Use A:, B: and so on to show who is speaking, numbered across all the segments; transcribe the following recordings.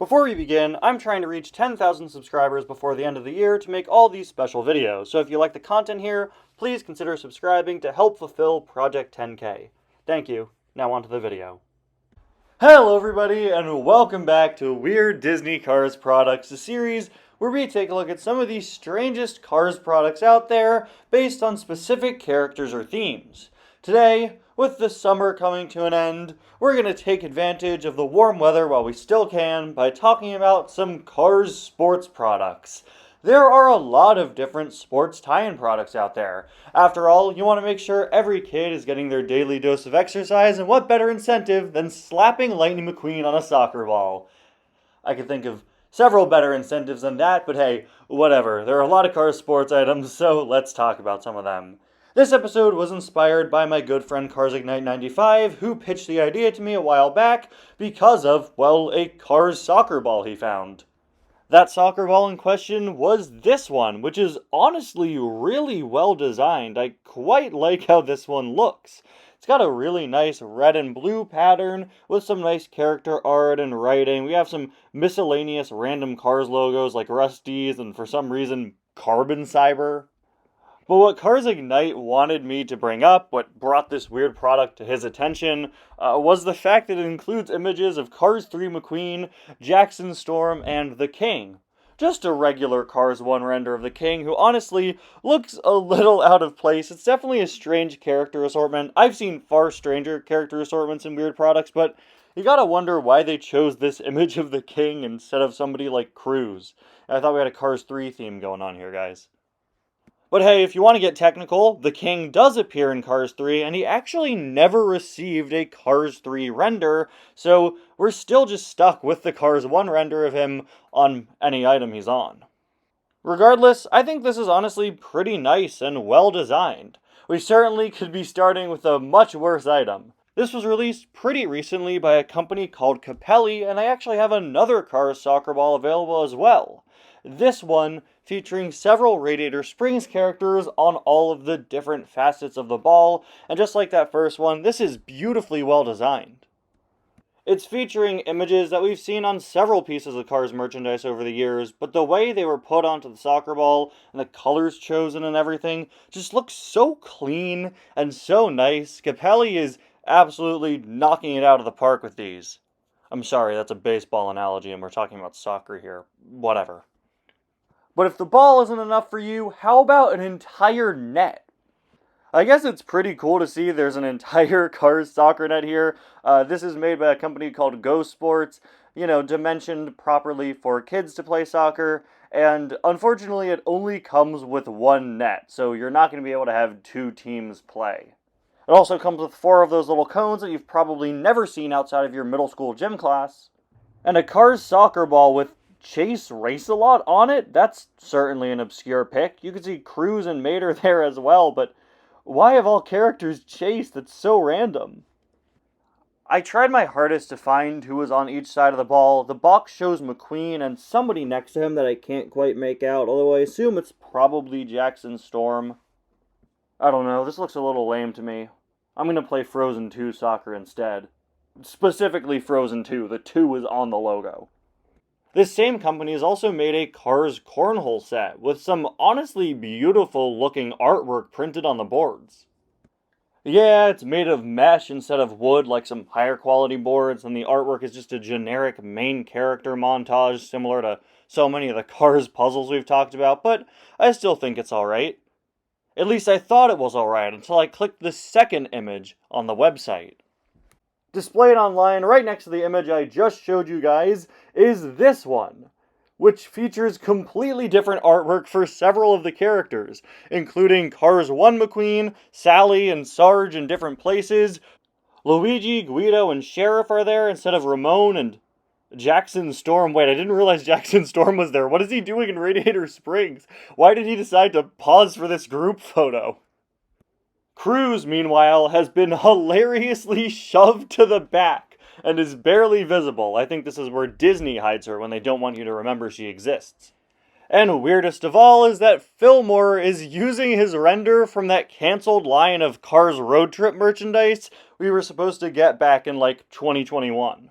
A: Before we begin, I'm trying to reach 10,000 subscribers before the end of the year to make all these special videos, so if you like the content here, please consider subscribing to help fulfill Project 10K. Thank you. Now on to the video. Hello everybody, and welcome back to Weird Disney Cars Products, a series where we take a look at some of the strangest Cars products out there based on specific characters or themes. Today, with the summer coming to an end, we're going to take advantage of the warm weather while we still can by talking about some Cars sports products. There are a lot of different sports tie-in products out there. After all, you want to make sure every kid is getting their daily dose of exercise, and what better incentive than slapping Lightning McQueen on a soccer ball? I can think of several better incentives than that, but hey, whatever. There are a lot of Cars sports items, so let's talk about some of them. This episode was inspired by my good friend CarsIgnite95, who pitched the idea to me a while back because of, well, a Cars soccer ball he found. That soccer ball in question was this one, which is honestly really well designed. I quite like how this one looks. It's got a really nice red and blue pattern with some nice character art and writing. We have some miscellaneous random Cars logos like Rusty's and for some reason Carbon Cyber. But what Cars Ignite wanted me to bring up, what brought this weird product to his attention, was the fact that it includes images of Cars 3 McQueen, Jackson Storm, and the King. Just a regular Cars 1 render of the King, who honestly looks a little out of place. It's definitely a strange character assortment. I've seen far stranger character assortments in weird products, but you gotta wonder why they chose this image of the King instead of somebody like Cruz. I thought we had a Cars 3 theme going on here, guys. But hey, if you want to get technical, the King does appear in Cars 3, and he actually never received a Cars 3 render, so we're still just stuck with the Cars 1 render of him on any item he's on. Regardless, I think this is honestly pretty nice and well designed. We certainly could be starting with a much worse item. This was released pretty recently by a company called Capelli, and I actually have another Cars soccer ball available as well. This one featuring several Radiator Springs characters on all of the different facets of the ball, and just like that first one, this is beautifully well designed. It's featuring images that we've seen on several pieces of Cars merchandise over the years, but the way they were put onto the soccer ball, and the colors chosen and everything, just looks so clean and so nice. Capelli is absolutely knocking it out of the park with these. I'm sorry, that's a baseball analogy and we're talking about soccer here. Whatever. But if the ball isn't enough for you, how about an entire net? I guess it's pretty cool to see there's an entire Cars soccer net here. This is made by a company called Go Sports, dimensioned properly for kids to play soccer, and unfortunately it only comes with one net, so you're not going to be able to have two teams play. It also comes with 4 of those little cones that you've probably never seen outside of your middle school gym class, and a Cars soccer ball with Chase Race-A-Lot on it? That's certainly an obscure pick. You can see Cruz and Mater there as well, but why of all characters Chase? That's so random. I tried my hardest to find who was on each side of the ball. The box shows McQueen and somebody next to him that I can't quite make out, although I assume it's probably Jackson Storm. I don't know, this looks a little lame to me. I'm going to play Frozen 2 soccer instead. Specifically Frozen 2, the 2 is on the logo. This same company has also made a Cars cornhole set with some honestly beautiful looking artwork printed on the boards. Yeah, it's made of mesh instead of wood like some higher quality boards, and the artwork is just a generic main character montage similar to so many of the Cars puzzles we've talked about, but I still think it's alright. At least I thought it was alright until I clicked the second image on the website. Displayed online right next to the image I just showed you guys is this one, which features completely different artwork for several of the characters, including Cars 1 McQueen, Sally and Sarge in different places. Luigi, Guido, and Sheriff are there instead of Ramon and Jackson Storm. Wait, I didn't realize Jackson Storm was there. What is he doing in Radiator Springs? Why did he decide to pause for this group photo? Cruz, meanwhile, has been hilariously shoved to the back and is barely visible. I think this is where Disney hides her when they don't want you to remember she exists. And weirdest of all is that Fillmore is using his render from that cancelled line of Cars Road Trip merchandise we were supposed to get back in 2021.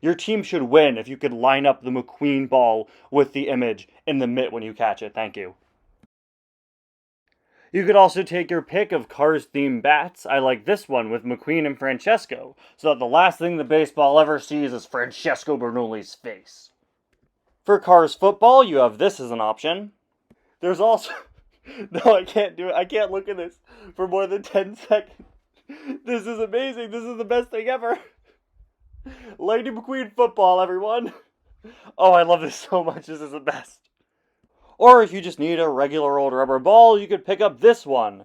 A: Your team should win if you could line up the McQueen ball with the image in the mitt when you catch it. Thank you. You could also take your pick of Cars-themed bats. I like this one with McQueen and Francesco, so that the last thing the baseball ever sees is Francesco Bernoulli's face. For Cars football, you have this as an option. There's also... No, I can't do it. I can't look at this for more than 10 seconds. This is amazing. This is the best thing ever. Lightning McQueen football, everyone. Oh, I love this so much. This is the best. Or if you just need a regular old rubber ball, you could pick up this one,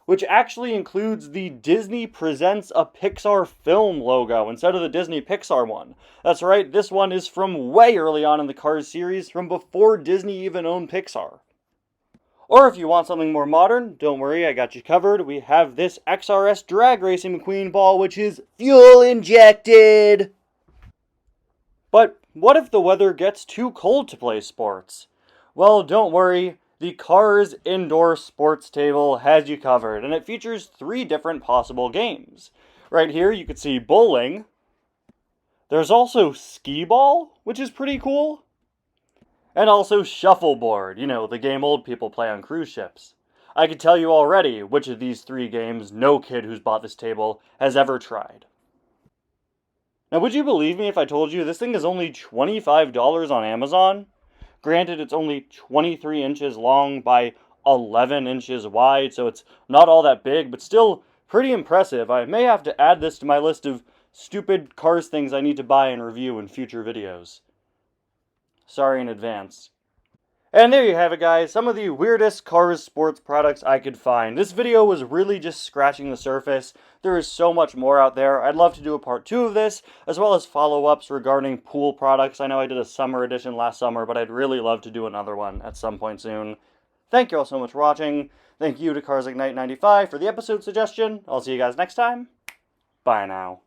A: which actually includes the Disney Presents a Pixar Film logo instead of the Disney Pixar one. That's right, this one is from way early on in the Cars series, from before Disney even owned Pixar. Or if you want something more modern, don't worry, I got you covered. We have this XRS Drag Racing McQueen ball, which is fuel injected. But what if the weather gets too cold to play sports? Well, don't worry, the Cars Indoor Sports Table has you covered, and it features 3 different possible games. Right here, you can see bowling. There's also skee-ball, which is pretty cool. And also shuffleboard, you know, the game old people play on cruise ships. I can tell you already which of these 3 games no kid who's bought this table has ever tried. Now, would you believe me if I told you this thing is only $25 on Amazon? Granted, it's only 23 inches long by 11 inches wide, so it's not all that big, but still pretty impressive. I may have to add this to my list of stupid Cars things I need to buy and review in future videos. Sorry in advance. And there you have it, guys, some of the weirdest Cars sports products I could find. This video was really just scratching the surface. There is so much more out there. I'd love to do a part 2 of this, as well as follow-ups regarding pool products. I know I did a summer edition last summer, but I'd really love to do another one at some point soon. Thank you all so much for watching. Thank you to CarsIgnite95 for the episode suggestion. I'll see you guys next time. Bye now.